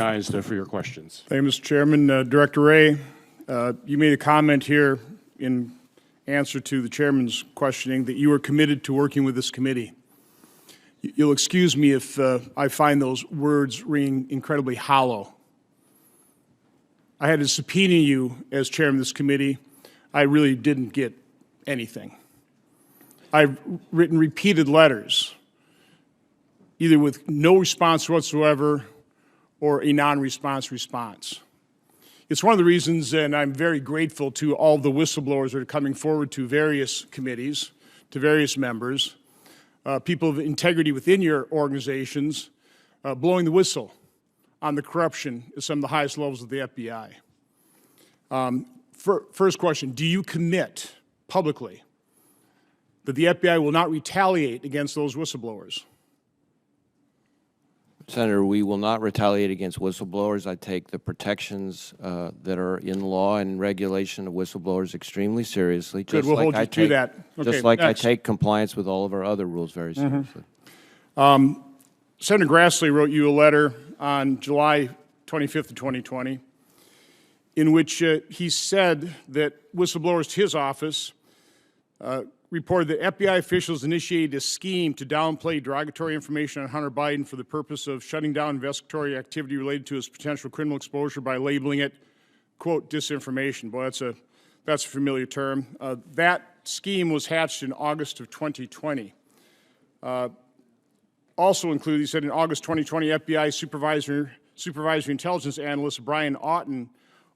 Recognized for your questions. Thank you, Mr. Chairman. Director Wray, you made a comment here in answer to the chairman's questioning that you were committed to working with this committee. You'll excuse me if I find those words ring incredibly hollow. I had to subpoena you as chairman of this committee. I really didn't get anything. I've written repeated letters, either with no response whatsoever or a non-response response. It's one of the reasons, and I'm very grateful to all the whistleblowers that are coming forward to various committees, to various members, people of integrity within your organizations, blowing the whistle on the corruption at some of the highest levels of the FBI. First question, do you commit publicly that the FBI will not retaliate against those whistleblowers? Senator, we will not retaliate against whistleblowers. I take the protections that are in law and regulation of whistleblowers extremely seriously. Good, we'll hold you to that. Okay, just like next. I take compliance with all of our other rules very seriously. Senator Grassley wrote you a letter on July 25th of 2020 in which he said that whistleblowers to his office reported that FBI officials initiated a scheme to downplay derogatory information on Hunter Biden for the purpose of shutting down investigatory activity related to his potential criminal exposure by labeling it, quote, disinformation. Boy, that's a familiar term. That scheme was hatched in August of 2020. Also included, he said, in August 2020, FBI supervisory intelligence analyst Brian Auten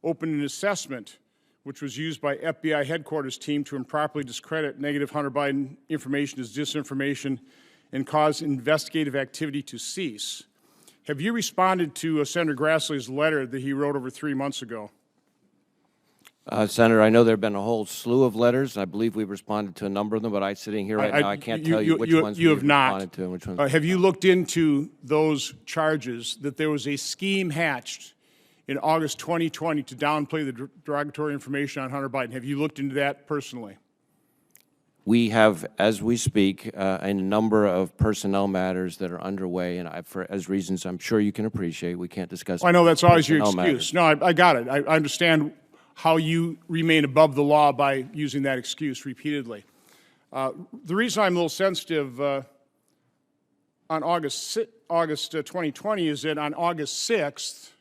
opened an assessment which was used by FBI headquarters team to improperly discredit negative Hunter Biden information as disinformation and cause investigative activity to cease. Have you responded to Senator Grassley's letter that he wrote over 3 months ago? Senator, I know there have been a whole slew of letters. I believe we've responded to a number of them, but I'm sitting here right now. I can't tell you which ones we've responded to and which ones. Have you looked into those charges that there was a scheme hatched in August 2020 to downplay the derogatory information on Hunter Biden? Have you looked into that personally? We have, as we speak, a number of personnel matters that are underway, and for as reasons I'm sure you can appreciate, we can't discuss. Well, I know that's always your excuse. Matters. No, I got it. I understand how you remain above the law by using that excuse repeatedly. The reason I'm a little sensitive on August 2020 is that on August 6th,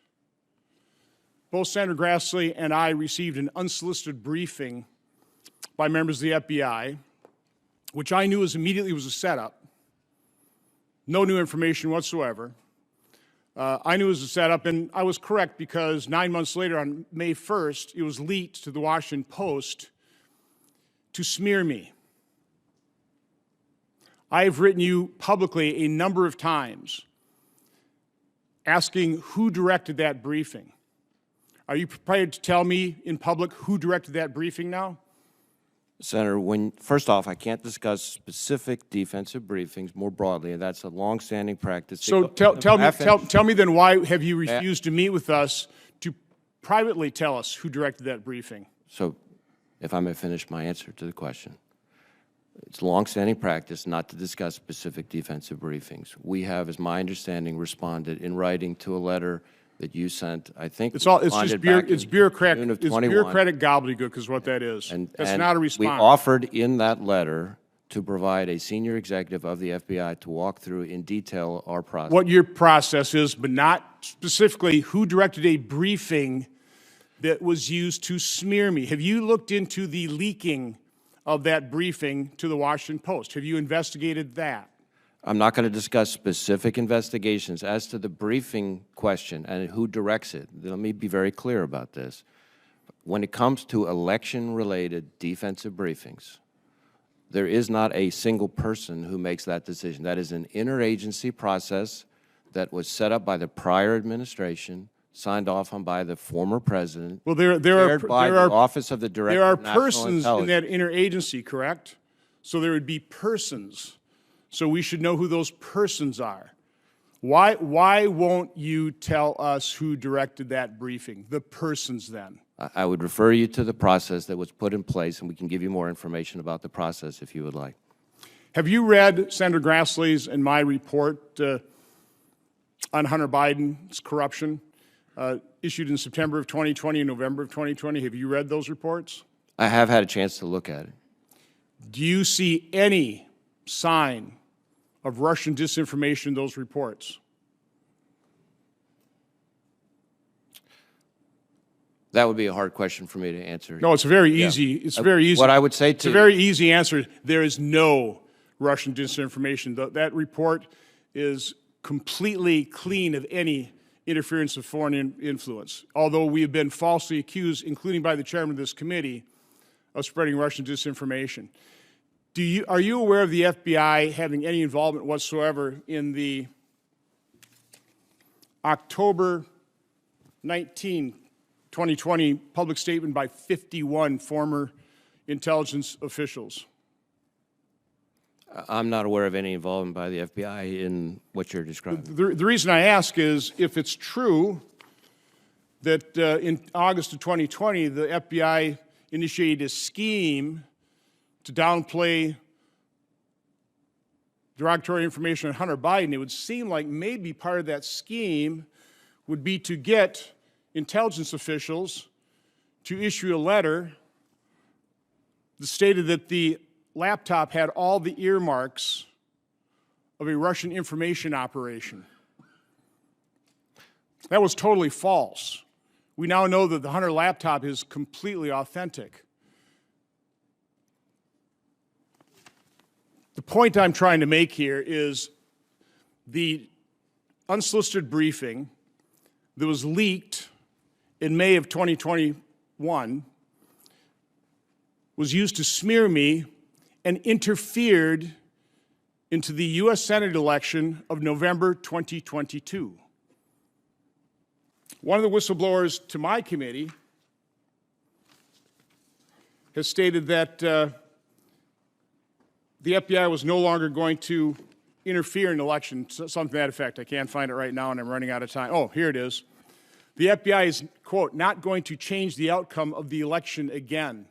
both Senator Grassley and I received an unsolicited briefing by members of the FBI, which I knew immediately was a setup. No new information whatsoever. I knew it was a setup, and I was correct because 9 months later, on May 1st, it was leaked to the Washington Post to smear me. I have written you publicly a number of times asking who directed that briefing. Are you prepared to tell me in public who directed that briefing now? Senator, first off, I can't discuss specific defensive briefings more broadly, and that's a long-standing practice. So tell me then, why have you refused to meet with us to privately tell us who directed that briefing? So, if I may finish my answer to the question. It's long-standing practice not to discuss specific defensive briefings. We have, as my understanding, responded in writing to a letter that you sent. I think it's bureaucratic gobbledygook is what that is. That's not a response. We offered in that letter to provide a senior executive of the FBI to walk through in detail our process. What your process is, but not specifically who directed a briefing that was used to smear me. Have you looked into the leaking of that briefing to the Washington Post? Have you investigated that? I'm not going to discuss specific investigations. As to the briefing question and who directs it, let me be very clear about this. When it comes to election-related defensive briefings, there is not a single person who makes that decision. That is an interagency process that was set up by the prior administration, signed off on by the former president, Office of the Director there are of National persons in that Intelligence. interagency, correct? So there would be persons. So we should know who those persons are. Why won't you tell us who directed that briefing, the persons then? I would refer you to the process that was put in place, and we can give you more information about the process if you would like. Have you read Senator Grassley's and my report on Hunter Biden's corruption? issued in September of 2020 and November of 2020. Have you read those reports? I have had a chance to look at it. Do you see any sign of Russian disinformation in those reports? That would be a hard question for me to answer. No, it's very easy. It's very easy. What I would say It's a very easy answer. There is no Russian disinformation. That report is completely clean of any interference of foreign influence, although we have been falsely accused, including by the chairman of this committee, of spreading Russian disinformation. Are you aware of the FBI having any involvement whatsoever in the October 19, 2020 public statement by 51 former intelligence officials? I'm not aware of any involvement by the FBI in what you're describing. The reason I ask is if it's true that in August of 2020, the FBI initiated a scheme to downplay derogatory information on Hunter Biden, it would seem like maybe part of that scheme would be to get intelligence officials to issue a letter that stated that the laptop had all the earmarks of a Russian information operation. That was totally false. We now know that the Hunter laptop is completely authentic. The point I'm trying to make here is the unsolicited briefing that was leaked in May of 2021 was used to smear me and interfered into the U.S. Senate election of November 2022. One of the whistleblowers to my committee has stated that the FBI was no longer going to interfere in the election, something to that effect. I can't find it right now, and I'm running out of time. Oh, here it is. The FBI is, quote, not going to change the outcome of the election again.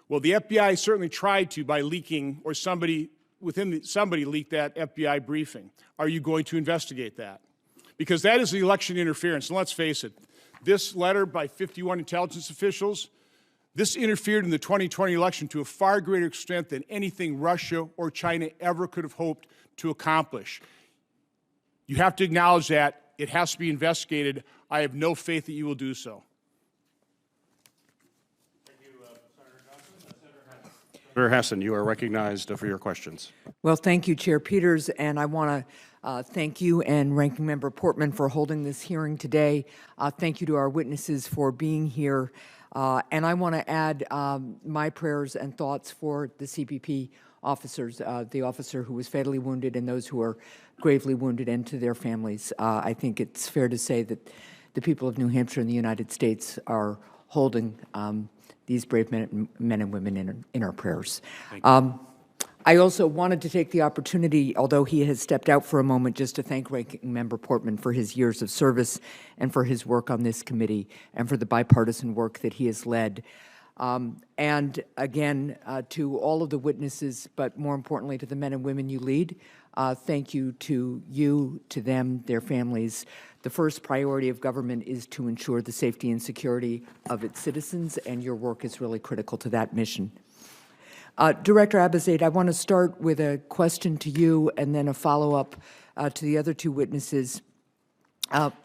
Well, the FBI certainly tried to by leaking, or somebody leaked that FBI briefing. Are you going to investigate that? Because that is the election interference. And let's face it, this letter by 51 intelligence officials, this interfered in the 2020 election to a far greater extent than anything Russia or China ever could have hoped to accomplish. You have to acknowledge that. It has to be investigated. I have no faith that you will do so. Thank you, Senator Johnson. Senator Hassan, you are recognized for your questions. Well, thank you, Chair Peters, and I want to thank you and Ranking Member Portman for holding this hearing today. Thank you to our witnesses for being here. And I want to add my prayers and thoughts for the CBP officers, the officer who was fatally wounded and those who are gravely wounded, and to their families. I think it's fair to say that the people of New Hampshire and the United States are holding these brave men and women in our prayers. I also wanted to take the opportunity, although he has stepped out for a moment, just to thank Ranking Member Portman for his years of service and for his work on this committee and for the bipartisan work that he has led. And again, to all of the witnesses, but more importantly to the men and women you lead, thank you, to them, their families. The first priority of government is to ensure the safety and security of its citizens, and your work is really critical to that mission. Director Abizaid, I want to start with a question to you and then a follow-up to the other two witnesses.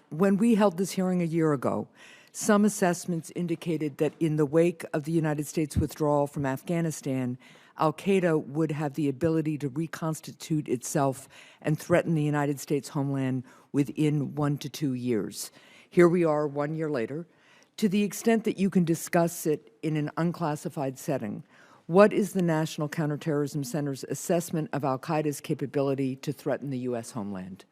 When we held this hearing a year ago, some assessments indicated that in the wake of the United States withdrawal from Afghanistan, al-Qaeda would have the ability to reconstitute itself and threaten the United States homeland within 1 to 2 years. Here we are 1 year later. To the extent that you can discuss it in an unclassified setting, what is the National Counterterrorism Center's assessment of al-Qaeda's capability to threaten the U.S. homeland?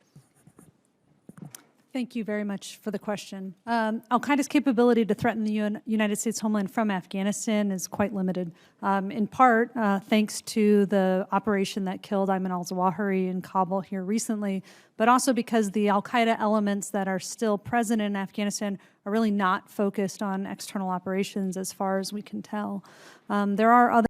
Thank you very much for the question. Al-Qaeda's capability to threaten the United States homeland from Afghanistan is quite limited, in part thanks to the operation that killed Ayman al-Zawahiri in Kabul here recently, but also because the al-Qaeda elements that are still present in Afghanistan are really not focused on external operations as far as we can tell. There are other